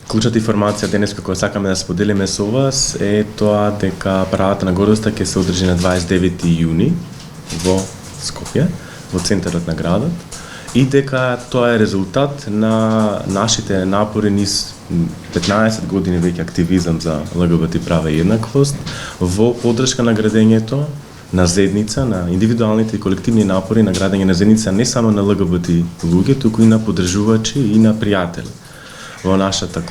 Клучната информација денеска која сакаме да споделиме со вас е тоа дека парадата на гордоста ќе се одржи на 29 јуни во Скопје, во центарот на градот, и дека тоа е резултат на нашите напори низ 15 години веќе активизам за ЛГБТ права и еднаквост во поддршка на градењето на заедница, на индивидуалните и колективни напори на градење на заедница не само на ЛГБТ луѓе, туку и на поддржувачи и на пријатели. Во нашата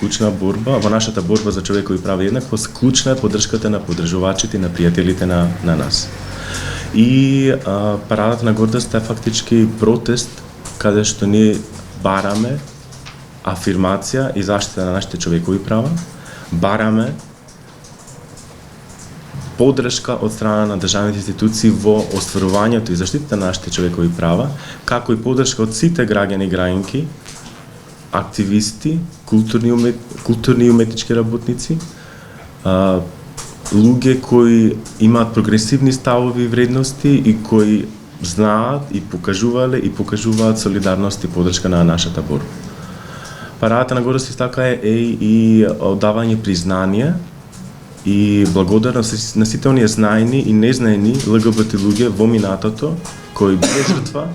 борба за човекови права и еднаквост, клучна е поддршката на поддржувачите и на пријателите на нас. И парадата на гордоста е фактички протест каде што ние бараме афирмација и заштита на нашите човекови права, бараме поддршка од страна на државните институции во остварувањето и заштитата на нашите човекови права, како и поддршка од сите граѓани и граѓанки, активисти, културни и уметнички работници, луѓе кои имаат прогресивни ставови и вредности и кои знаат и покажуваат солидарност и поддршка на нашата борба. Парадата на гордост така е и оддавање признание и благодарност на сите оние знаени и незнаени ЛГБТ луѓе во минатото кои биле жртва,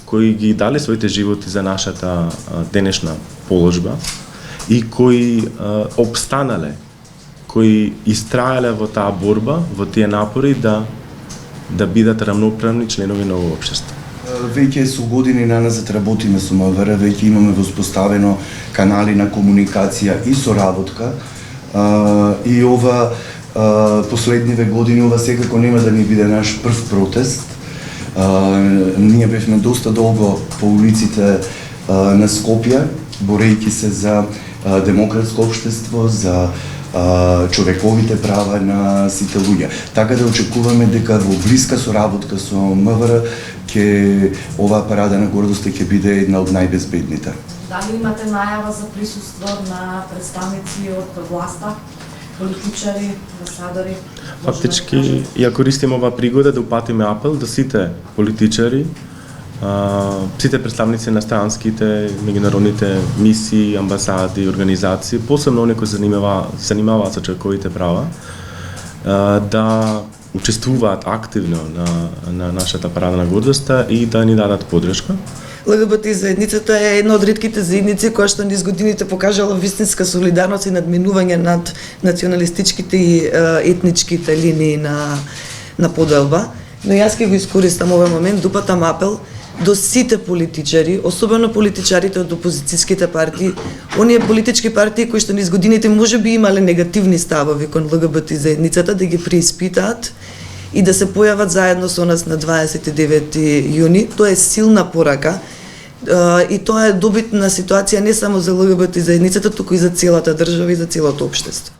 кои ги дали своите животи за нашата денешна положба и кои обстанале, кои истраеле во таа борба, во тие напори да бидат рамноправни членови на овој општество. Веќе со години наназад работиме со МВР, веќе имаме воспоставено канали на комуникација и соработка. И ова последниве години, ова секако нема да ни биде наш прв протест. Ние бевме доста долго по улиците на Скопје, борејќи се за демократско општество, за човековите права на сите луѓе. Така да очекуваме дека во блиска соработка со МВР ќе оваа парада на гордоста ќе биде една од најбезбедните. Дали имате најава за присуство на представници од власта, политичари, амбасадори? Фактички, ја користим оваа пригода да упатиме апел до сите политичари, сите представници на странските, меѓународните мисии, амбасади, организации, посебно оние кои занимаваат со човековите права, да учествуваат активно на нашата парада на гордоста и да ни дадат поддршка. ЛГБТ заедницата е една од ретките заедници која што низ годините покажала вистинска солидарност и надминување над националистичките и етничките линии на поделба. Но јас ќе го искористам овој момент да упатам апел до сите политичари, особено политичарите од опозицијските партии, оние политички партии кои што низ годините можеби имале негативни ставови кон ЛГБТ заедницата, да ги преиспитаат и да се појават заедно со нас на 29 јуни. Тоа е силна порака и тоа е добитна ситуација не само за ЛГБТ заедницата, туку и за целата држава и за целото општество.